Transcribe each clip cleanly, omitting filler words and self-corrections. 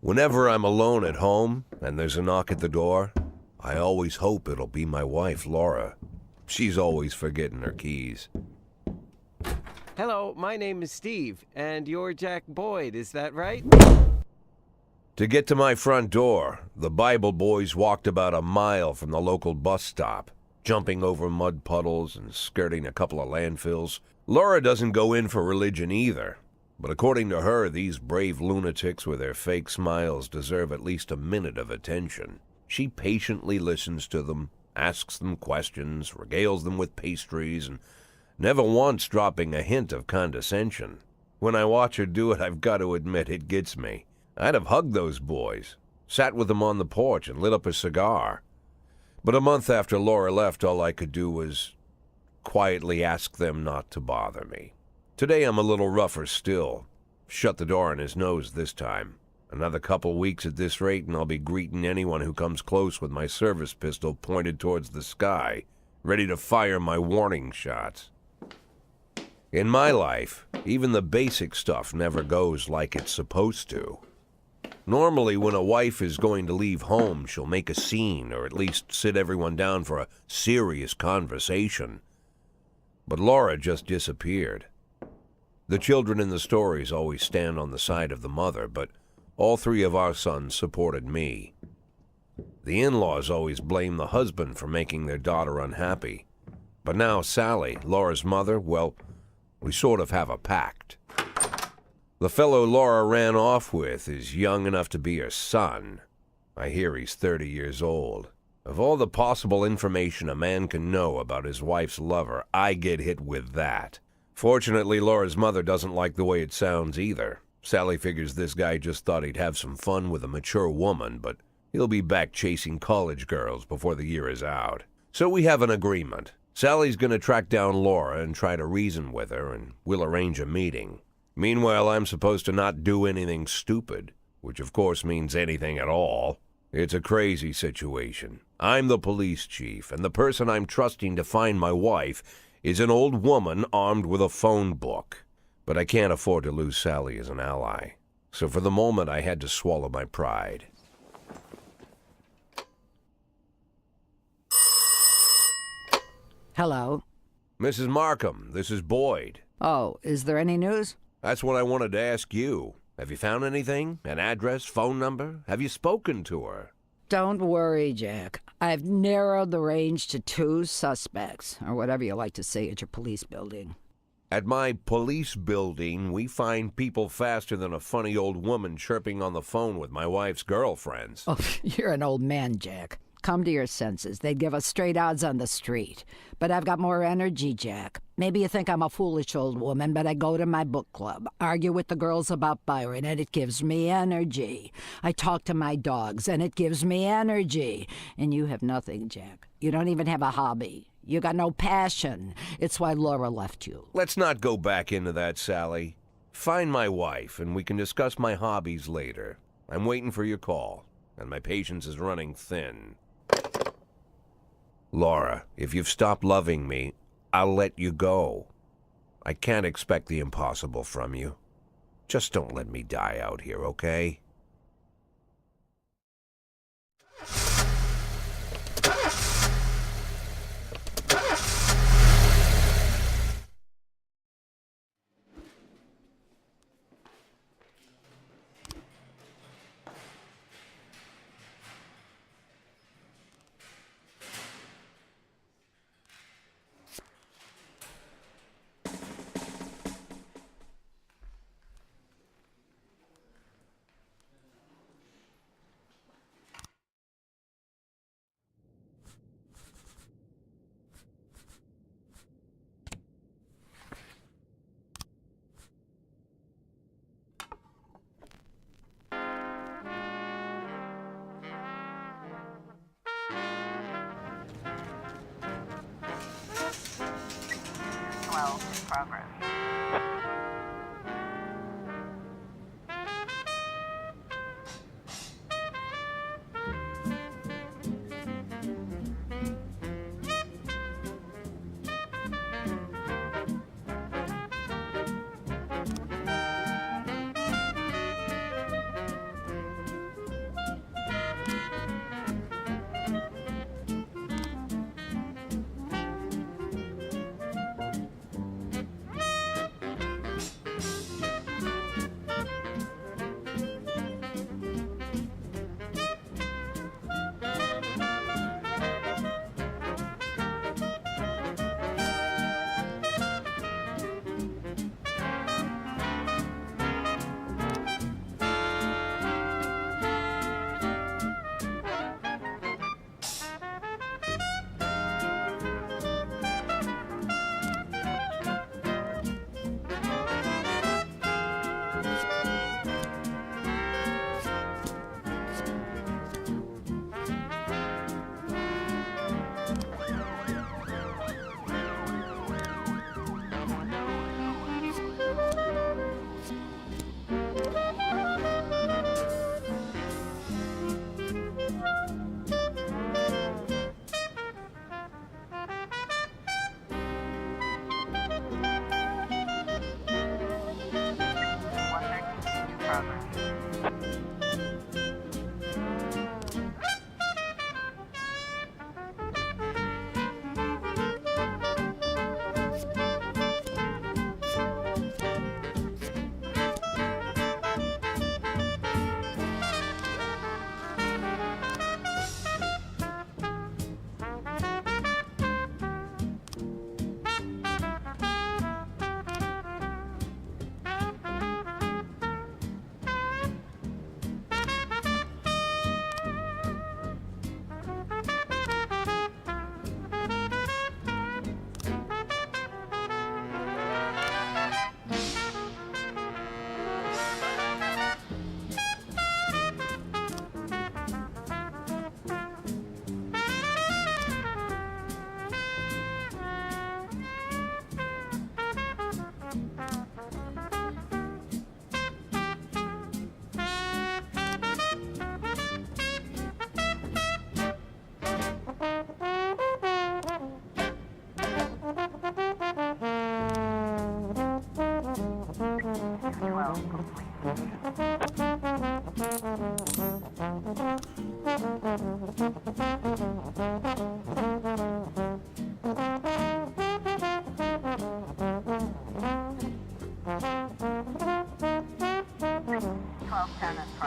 Whenever I'm alone at home and there's a knock at the door, I always hope it'll be my wife, Laura. She's always forgetting her keys. Hello, my name is Steve, and you're Jack Boyd, is that right? To get to my front door, the Bible boys walked about a mile from the local bus stop, jumping over mud puddles and skirting a couple of landfills. Laura doesn't go in for religion either, but according to her, these brave lunatics with their fake smiles deserve at least a minute of attention. She patiently listens to them, asks them questions, regales them with pastries, and never once dropping a hint of condescension. When I watch her do it, I've got to admit it gets me. I'd have hugged those boys, sat with them on the porch and lit up a cigar. But a month after Laura left, all I could do was quietly ask them not to bother me. Today I'm a little rougher still. Shut the door on his nose this time. Another couple weeks at this rate and I'll be greeting anyone who comes close with my service pistol pointed towards the sky, ready to fire my warning shots. In my life, even the basic stuff never goes like it's supposed to. Normally, when a wife is going to leave home, she'll make a scene or at least sit everyone down for a serious conversation. But Laura just disappeared. The children in the stories always stand on the side of the mother, but all three of our sons supported me. The in-laws always blame the husband for making their daughter unhappy. But now Sally, Laura's mother, well, we sort of have a pact. The fellow Laura ran off with is young enough to be her son. I hear he's 30 years old. Of all the possible information a man can know about his wife's lover, I get hit with that. Fortunately, Laura's mother doesn't like the way it sounds either. Sally figures this guy just thought he'd have some fun with a mature woman, but he'll be back chasing college girls before the year is out. So we have an agreement. Sally's gonna track down Laura and try to reason with her, and we'll arrange a meeting. Meanwhile, I'm supposed to not do anything stupid, which of course means anything at all. It's a crazy situation. I'm the police chief, and the person I'm trusting to find my wife is an old woman armed with a phone book. But I can't afford to lose Sally as an ally. So for the moment, I had to swallow my pride. Hello. Mrs. Markham, this is Boyd. Oh, is there any news? That's what I wanted to ask you. Have you found anything? An address, phone number? Have you spoken to her? Don't worry, Jack. I've narrowed the range to 2 suspects, or whatever you like to say at your police building. At my police building, we find people faster than a funny old woman chirping on the phone with my wife's girlfriends. Oh, you're an old man, Jack. Come to your senses. They'd give us straight odds on the street. But I've got more energy, Jack. Maybe you think I'm a foolish old woman, but I go to my book club, argue with the girls about Byron, and it gives me energy. I talk to my dogs, and it gives me energy. And you have nothing, Jack. You don't even have a hobby. You got no passion. It's why Laura left you. Let's not go back into that, Sally. Find my wife, and we can discuss my hobbies later. I'm waiting for your call, and my patience is running thin. Laura, if you've stopped loving me, I'll let you go. I can't expect the impossible from you. Just don't let me die out here, okay? In progress.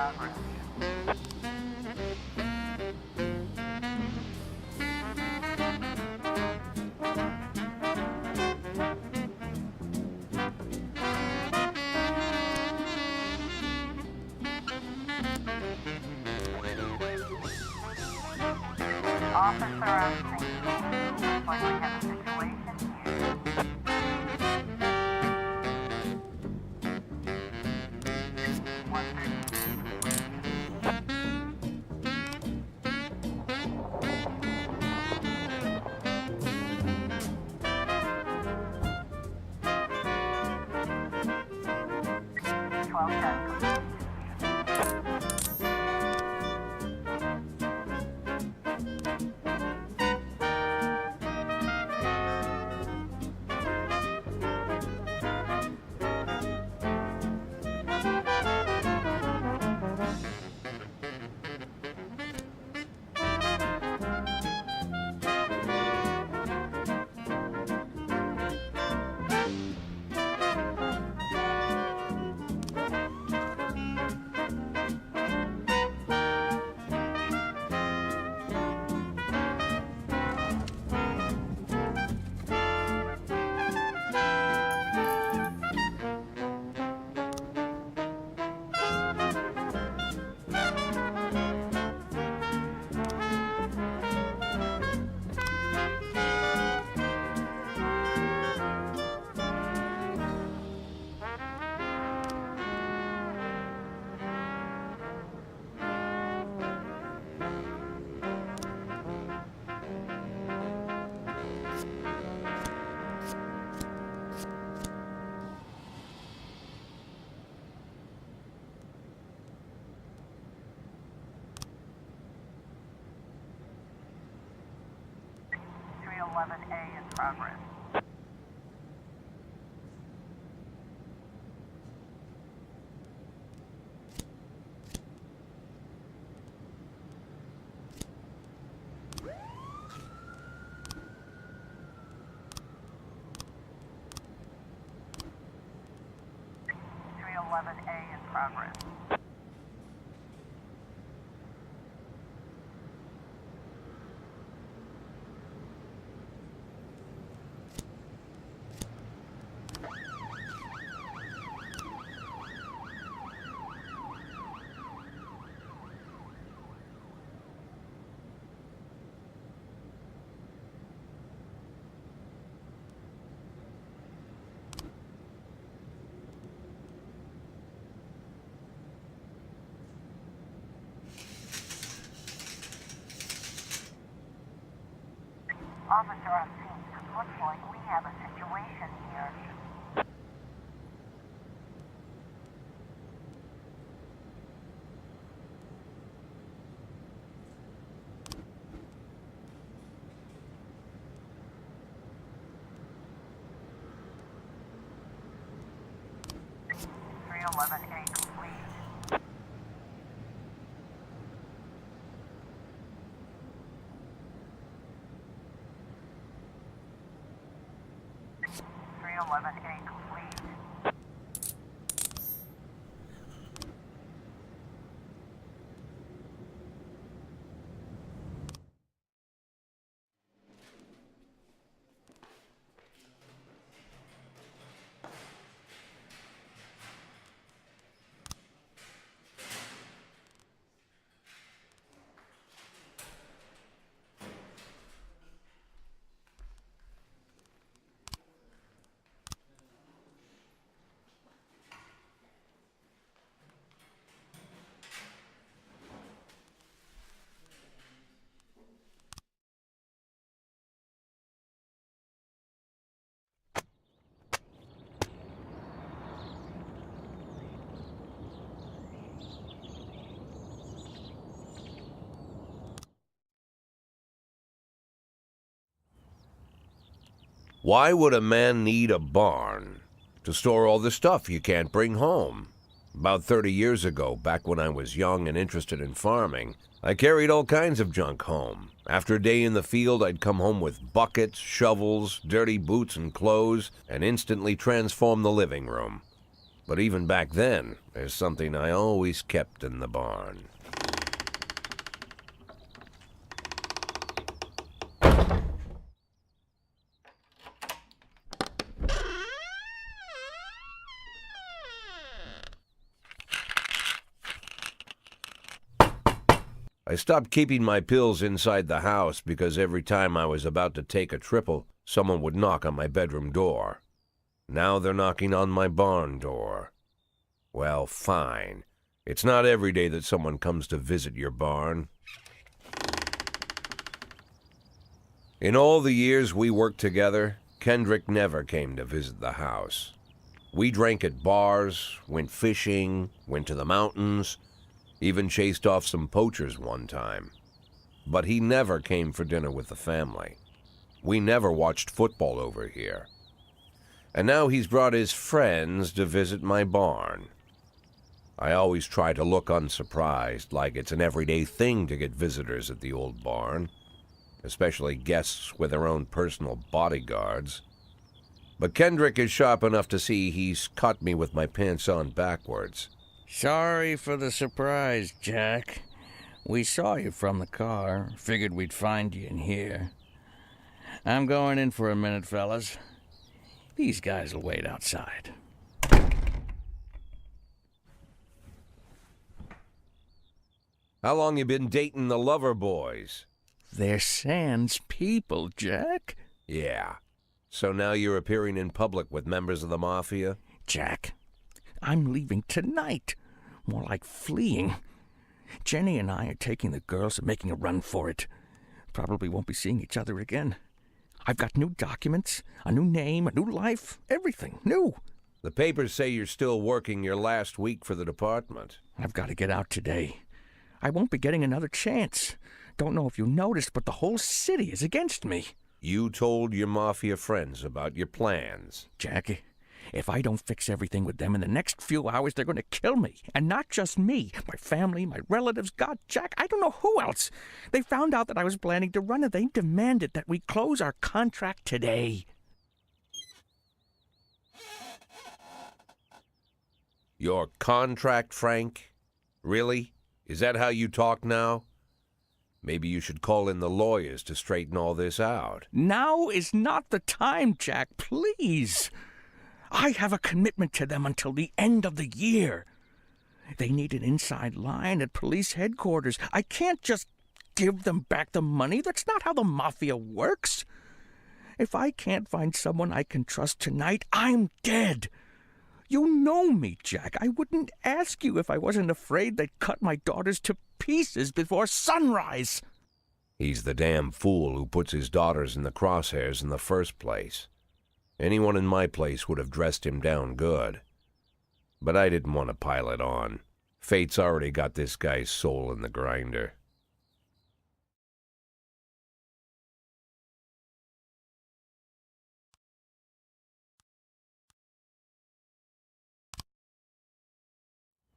progress. Officer on scene. Looks like we have a situation here. A in progress. A in progress. Officer on scene. Looks like we have a situation here. A complete. A complete. Why would a man need a barn? To store all the stuff you can't bring home. About 30 years ago, back when I was young and interested in farming, I carried all kinds of junk home. After a day in the field, I'd come home with buckets, shovels, dirty boots and clothes, and instantly transform the living room. But even back then, there's something I always kept in the barn. I stopped keeping my pills inside the house because every time I was about to take a triple, someone would knock on my bedroom door. Now they're knocking on my barn door. Well, fine. It's not every day that someone comes to visit your barn. In all the years we worked together, Kendrick never came to visit the house. We drank at bars, went fishing, went to the mountains, even chased off some poachers one time. But he never came for dinner with the family. We never watched football over here. And now he's brought his friends to visit my barn. I always try to look unsurprised, like it's an everyday thing to get visitors at the old barn, especially guests with their own personal bodyguards. But Kendrick is sharp enough to see he's caught me with my pants on backwards. Sorry for the surprise, Jack. We saw you from the car. Figured we'd find you in here. I'm going in for a minute, fellas. These guys will wait outside. How long you been dating the lover boys? They're Sans people, Jack. Yeah. So now you're appearing in public with members of the Mafia? Jack, I'm leaving tonight. More like fleeing. Jenny and I are taking the girls and making a run for it. Probably won't be seeing each other again. I've got new documents, a new name, a new life, everything new. The papers say you're still working your last week for the department. I've got to get out today. I won't be getting another chance. Don't know if you noticed, but the whole city is against me. You told your Mafia friends about your plans. Jackie, if I don't fix everything with them in the next few hours, they're going to kill me. And not just me. My family, my relatives, God, Jack, I don't know who else. They found out that I was planning to run and they demanded that we close our contract today. Your contract, Frank? Really? Is that how you talk now? Maybe you should call in the lawyers to straighten all this out. Now is not the time, Jack, please. I have a commitment to them until the end of the year. They need an inside line at police headquarters. I can't just give them back the money. That's not how the Mafia works. If I can't find someone I can trust tonight, I'm dead. You know me, Jack. I wouldn't ask you if I wasn't afraid they'd cut my daughters to pieces before sunrise. He's the damn fool who puts his daughters in the crosshairs in the first place. Anyone in my place would have dressed him down good. But I didn't want to pile it on. Fate's already got this guy's soul in the grinder.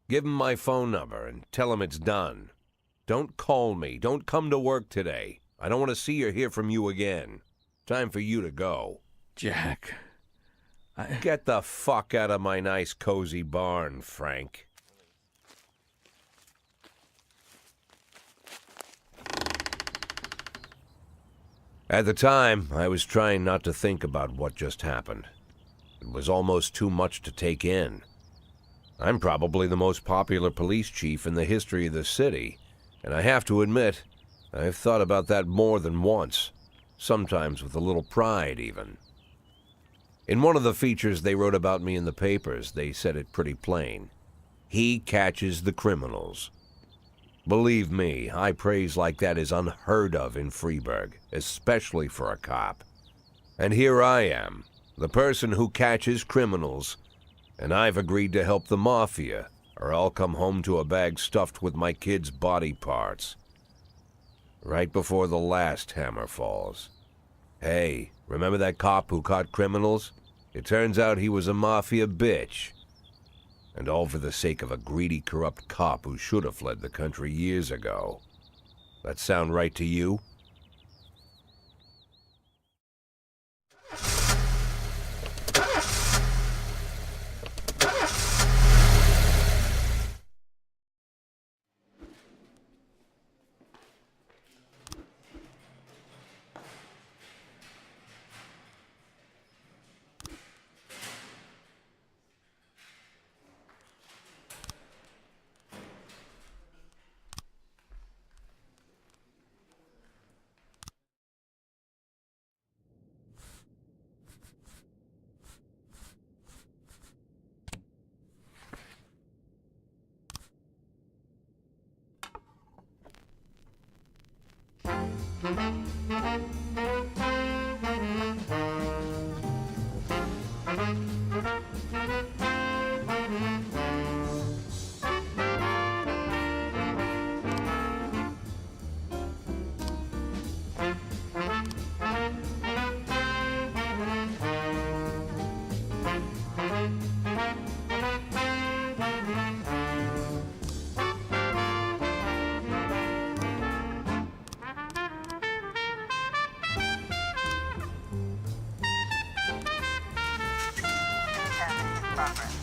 Give him my phone number and tell him it's done. Don't call me. Don't come to work today. I don't want to see or hear from you again. Time for you to go. Jack, Get the fuck out of my nice cozy barn, Frank. At the time, I was trying not to think about what just happened. It was almost too much to take in. I'm probably the most popular police chief in the history of the city, and I have to admit, I've thought about that more than once, sometimes with a little pride even. In one of the features they wrote about me in the papers, they said it pretty plain. He catches the criminals. Believe me, high praise like that is unheard of in Freeburg, especially for a cop. And here I am, the person who catches criminals, and I've agreed to help the Mafia, or I'll come home to a bag stuffed with my kids' body parts. Right before the last hammer falls. Hey, remember that cop who caught criminals? It turns out he was a Mafia bitch. And all for the sake of a greedy, corrupt cop who should have fled the country years ago. That sound right to you? progress.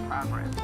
Progress.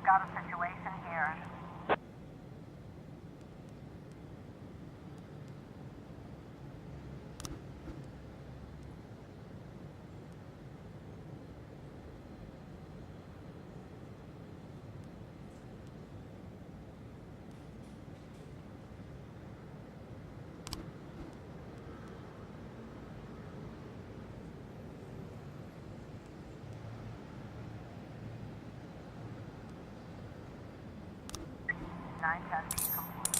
Got a situation here. Nine testing complete.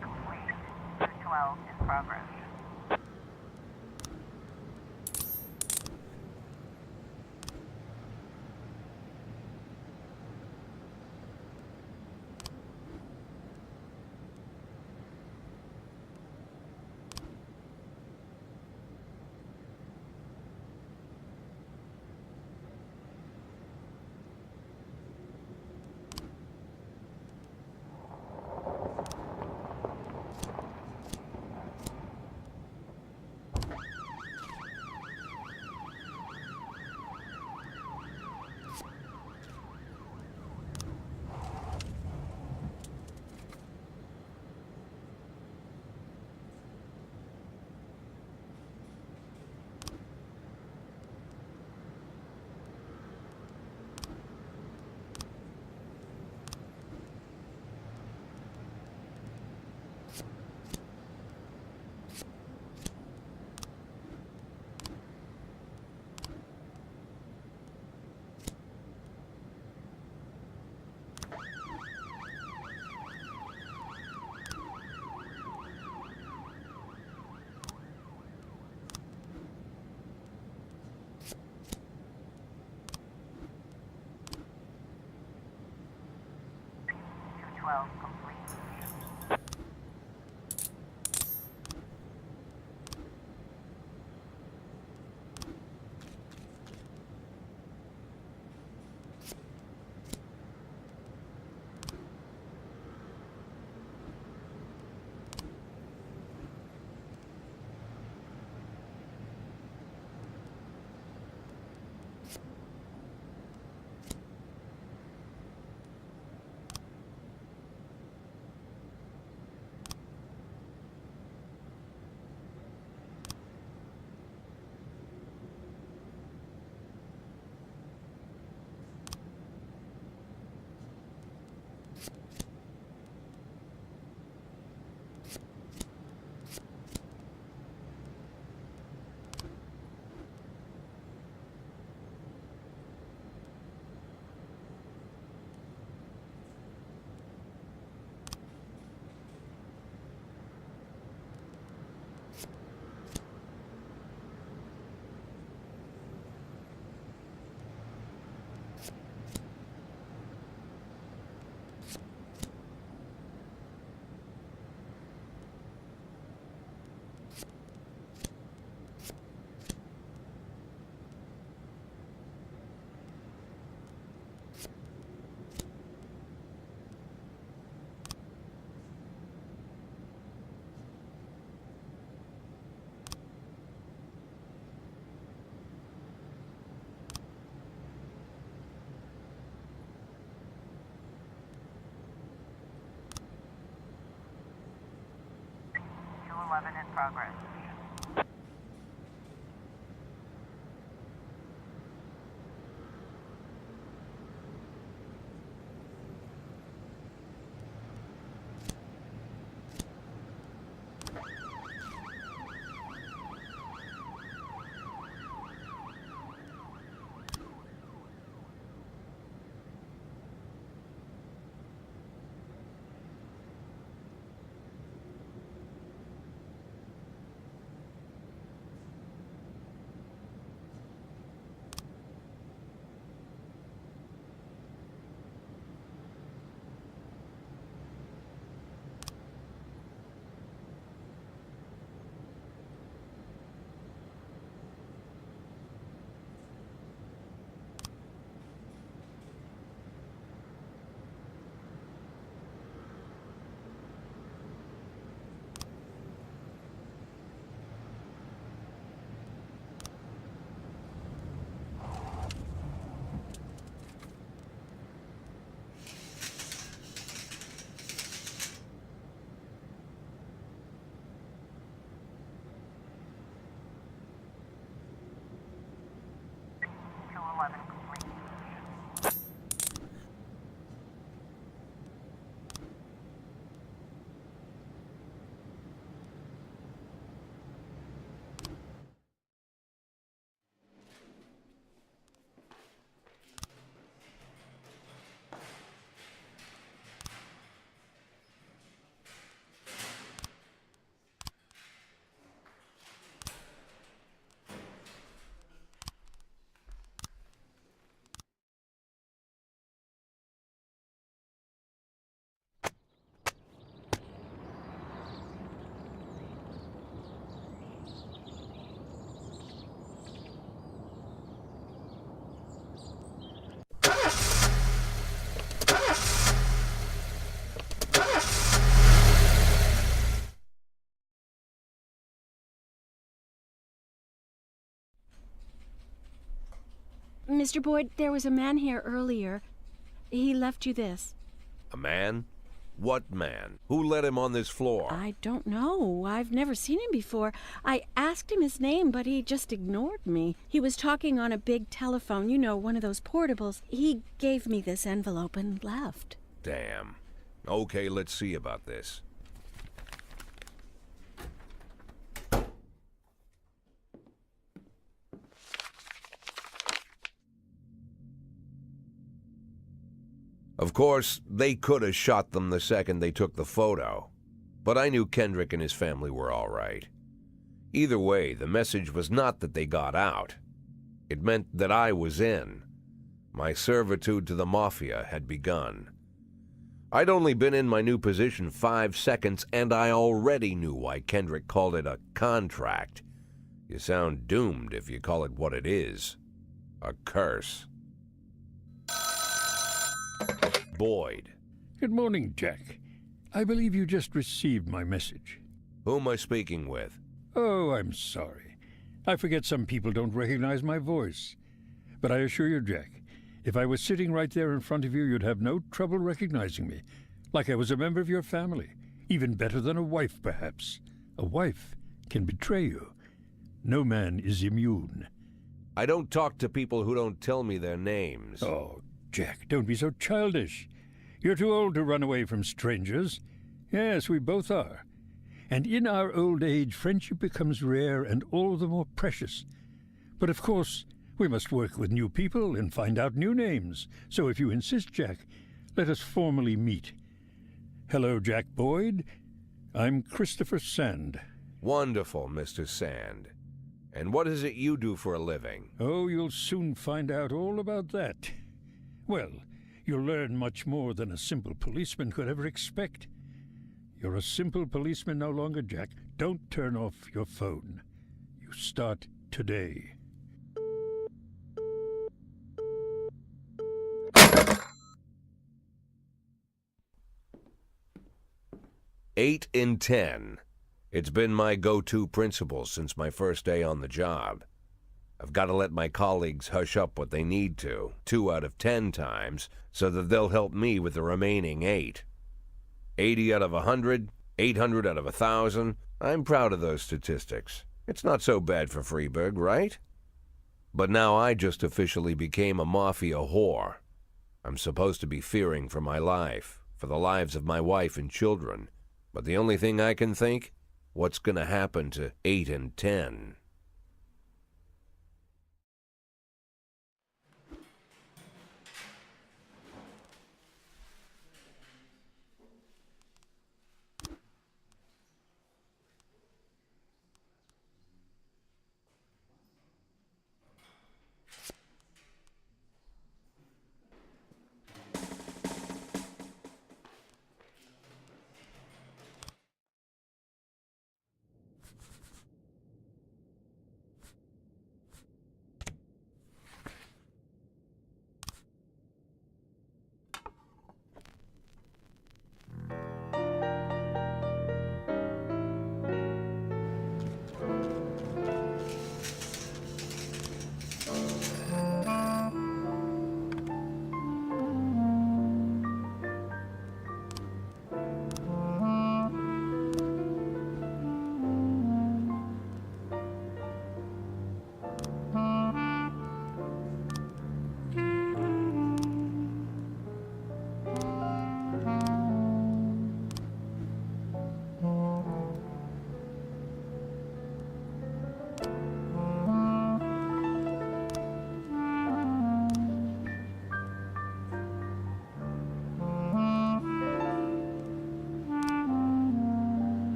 Complete. 212 in progress. 12 complete. In progress. Mr. Boyd, there was a man here earlier. He left you this. A man? What man? Who let him on this floor? I don't know. I've never seen him before. I asked him his name, but he just ignored me. He was talking on a big telephone, you know, one of those portables. He gave me this envelope and left. Damn. Okay, let's see about this. Of course, they could have shot them the second they took the photo, but I knew Kendrick and his family were all right. Either way, the message was not that they got out. It meant that I was in. My servitude to the Mafia had begun. I'd only been in my new position 5 seconds, and I already knew why Kendrick called it a contract. You sound doomed if you call it what it is. A curse. Boyd. Good morning, Jack. I believe you just received my message. Who am I speaking with? Oh, I'm sorry. I forget some people don't recognize my voice. But I assure you, Jack, if I was sitting right there in front of you, you'd have no trouble recognizing me. Like I was a member of your family. Even better than a wife, perhaps. A wife can betray you. No man is immune. I don't talk to people who don't tell me their names. Oh, Jack, don't be so childish. You're too old to run away from strangers. Yes, we both are. And in our old age, friendship becomes rare and all the more precious. But of course, we must work with new people and find out new names. So if you insist, Jack, let us formally meet. Hello, Jack Boyd. I'm Christopher Sand. Wonderful, Mr. Sand. And what is it you do for a living? Oh, you'll soon find out all about that. Well, you'll learn much more than a simple policeman could ever expect. You're a simple policeman no longer, Jack. Don't turn off your phone. You start today. Eight in 10. It's been my go-to principle since my first day on the job. I've got to let my colleagues hush up what they need to, 2 out of 10 times, so that they'll help me with the remaining 8. 80 out of 100, 800 out of 1,000. I'm proud of those statistics. It's not so bad for Freeburg, right? But now I just officially became a mafia whore. I'm supposed to be fearing for my life, for the lives of my wife and children. But the only thing I can think, what's going to happen to 8 and 10?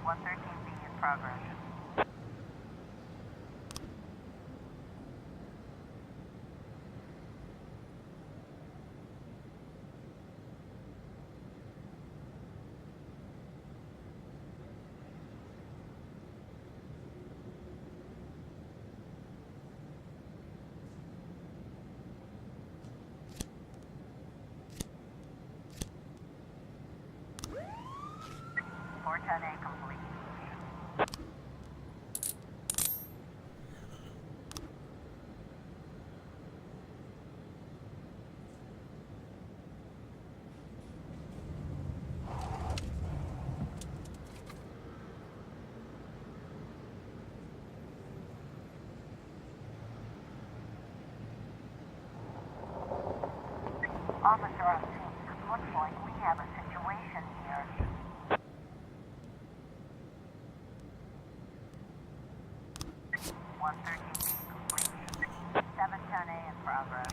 113B in progress. A complete. Officer on scene, looks like we have a situation here. Complete. 710A in progress.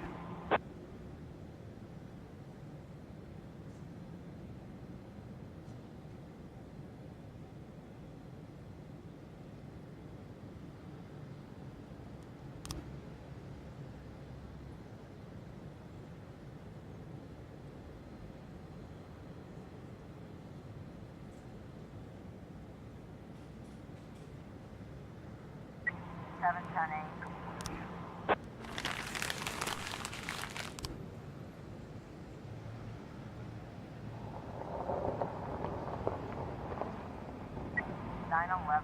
Seven ten eight.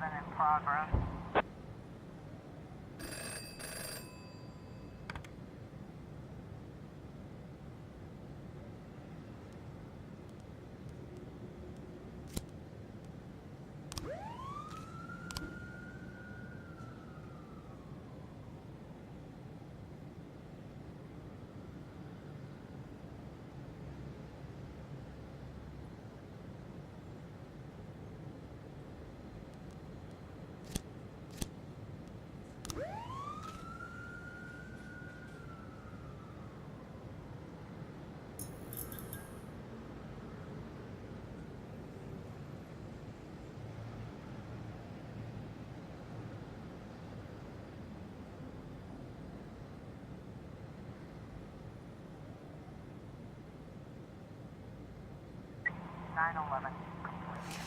In progress. Nine 11 complete.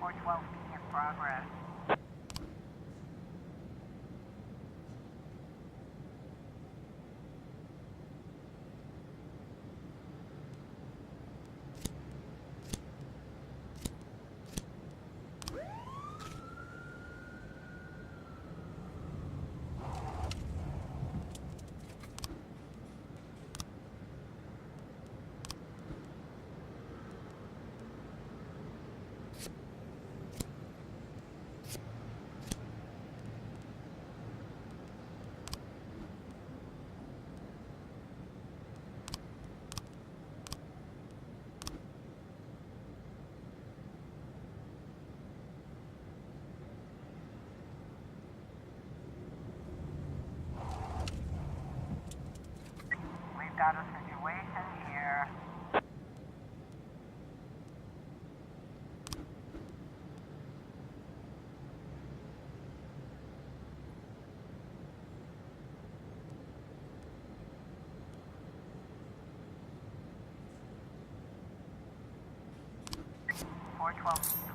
412B in progress. We've got a situation here. Four 12.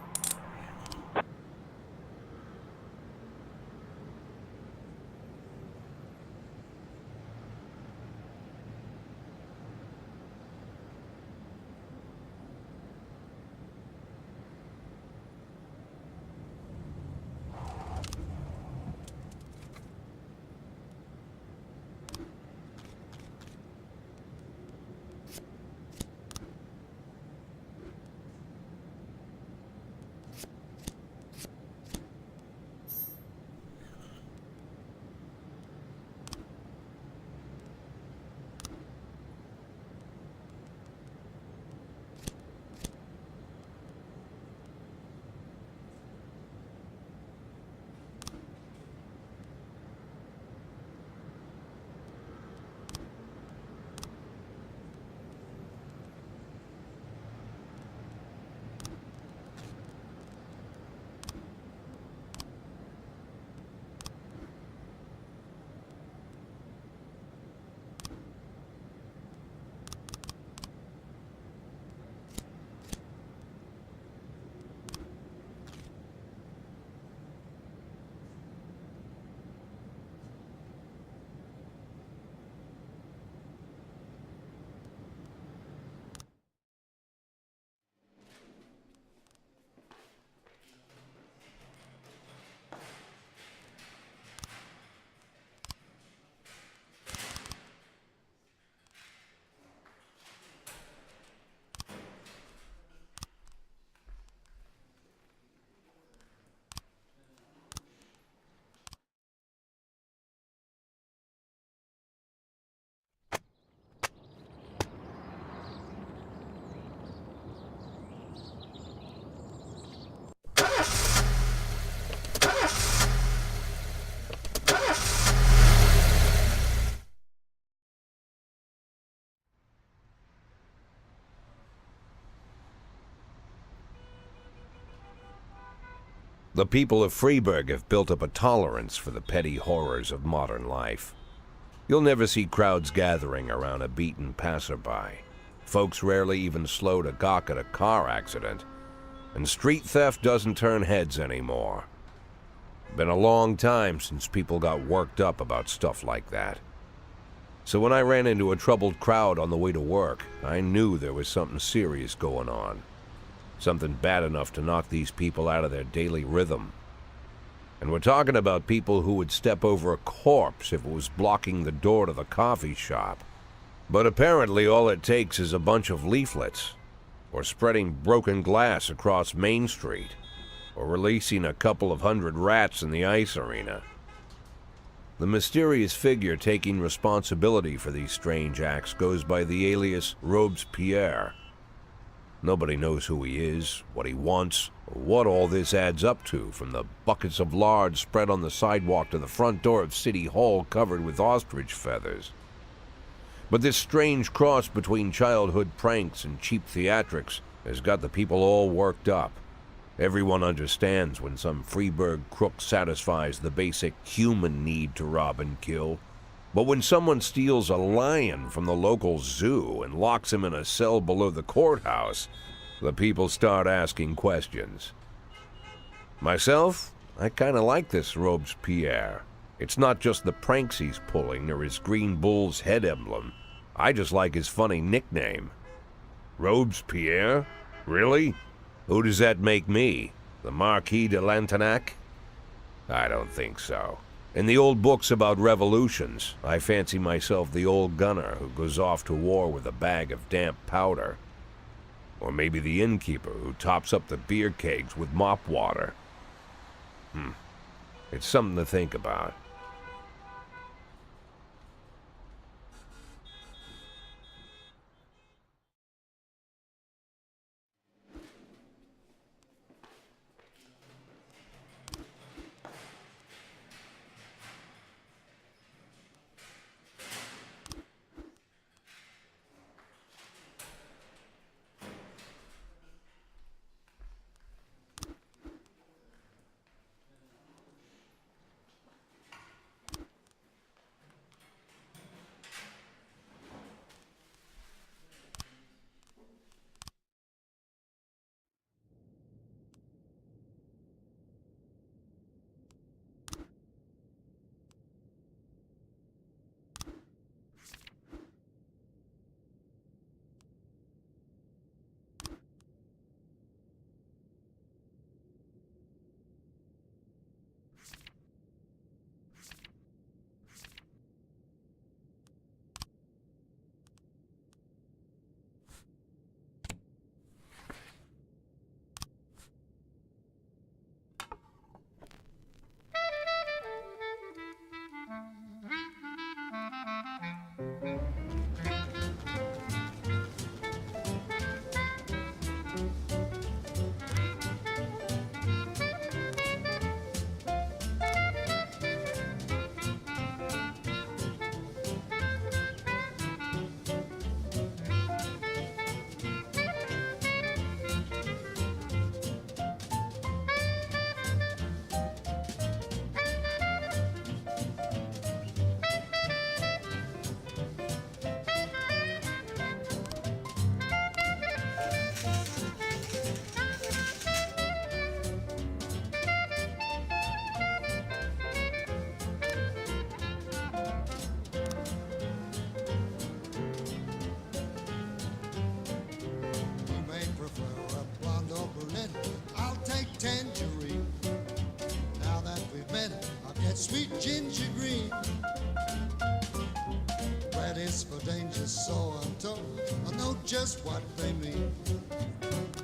The people of Freeburg have built up a tolerance for the petty horrors of modern life. You'll never see crowds gathering around a beaten passerby. Folks rarely even slow to gawk at a car accident. And street theft doesn't turn heads anymore. Been a long time since people got worked up about stuff like that. So when I ran into a troubled crowd on the way to work, I knew there was something serious going on. Something bad enough to knock these people out of their daily rhythm. And we're talking about people who would step over a corpse if it was blocking the door to the coffee shop. But apparently all it takes is a bunch of leaflets, or spreading broken glass across Main Street, or releasing a couple of hundred rats in the ice arena. The mysterious figure taking responsibility for these strange acts goes by the alias Robespierre. Nobody knows who he is, what he wants, or what all this adds up to, from the buckets of lard spread on the sidewalk to the front door of City Hall covered with ostrich feathers. But this strange cross between childhood pranks and cheap theatrics has got the people all worked up. Everyone understands when some Freeburg crook satisfies the basic human need to rob and kill. But when someone steals a lion from the local zoo and locks him in a cell below the courthouse, the people start asking questions. Myself, I kinda like this Robespierre. It's not just the pranks he's pulling or his green bull's head emblem. I just like his funny nickname. Robespierre? Really? Who does that make me? The Marquis de Lantenac? I don't think so. In the old books about revolutions, I fancy myself the old gunner who goes off to war with a bag of damp powder. Or maybe the innkeeper who tops up the beer kegs with mop water. It's something to think about. Tangerine. Now that we've met, I'll get sweet ginger green. Red is for danger, so I'm told. I know just what they mean.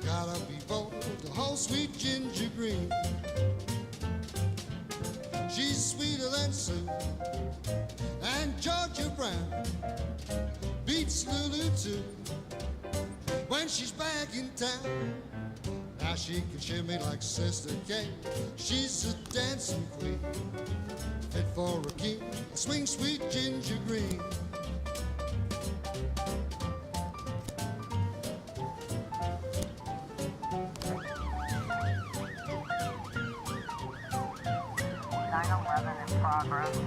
Gotta be bold to hold sweet ginger green. She's sweeter than Sue and Georgia Brown. Beats Lulu too when she's back in town. Now she can shimmy like Sister Kate. She's a dancing queen, fit for a king. Swing sweet ginger green. progress.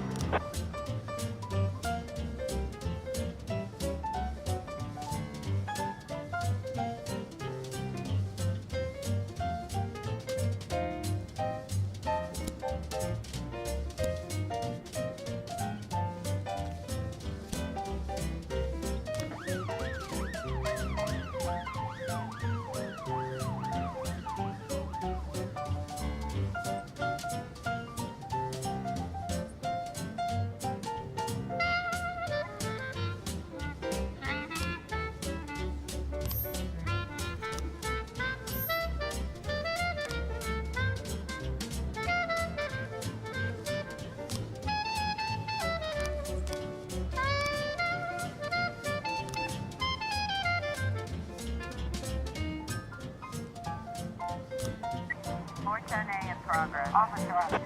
410A in progress. Officer on scene.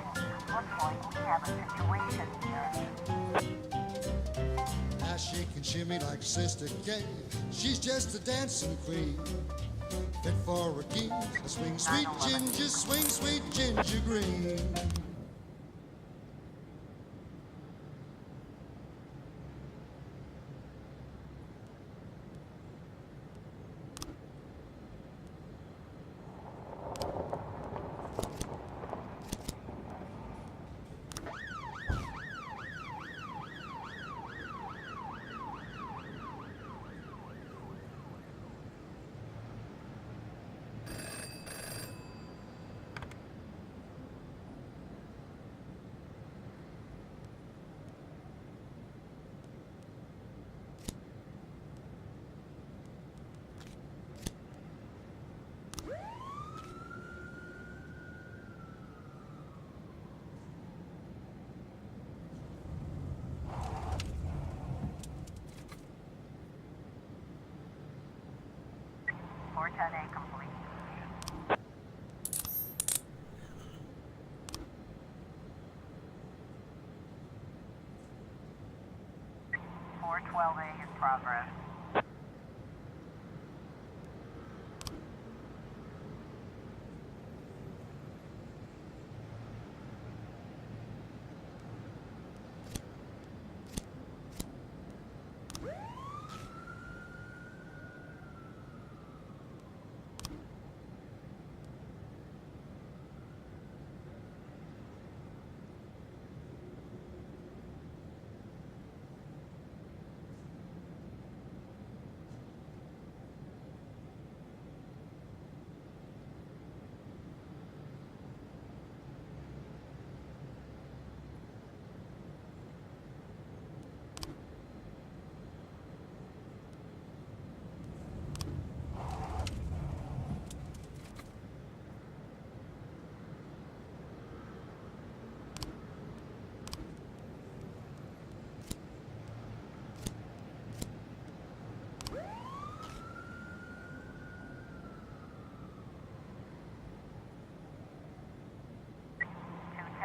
Looks like we have a situation here. Now she can shimmy like Sister Kay. She's just a dancing queen. Fit for a king. Swing, sweet ginger, swing, sweet ginger green. A complete. 412A in progress.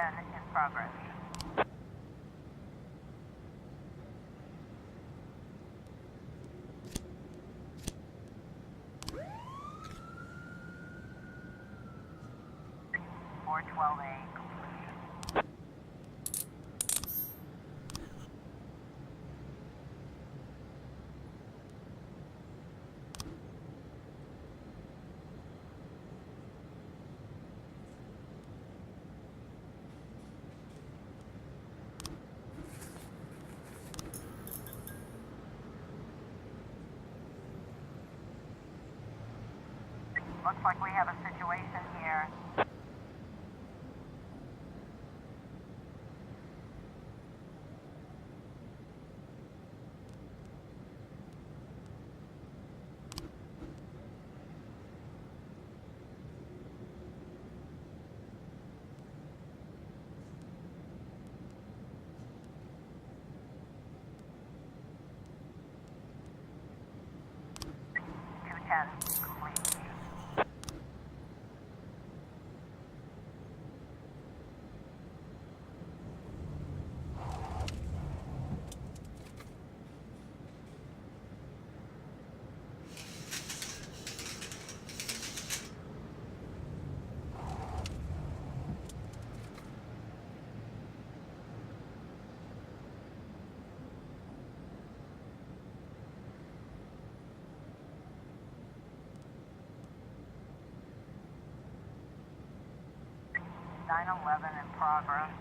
In progress. Looks like we have a situation here. Complete. 911 in progress.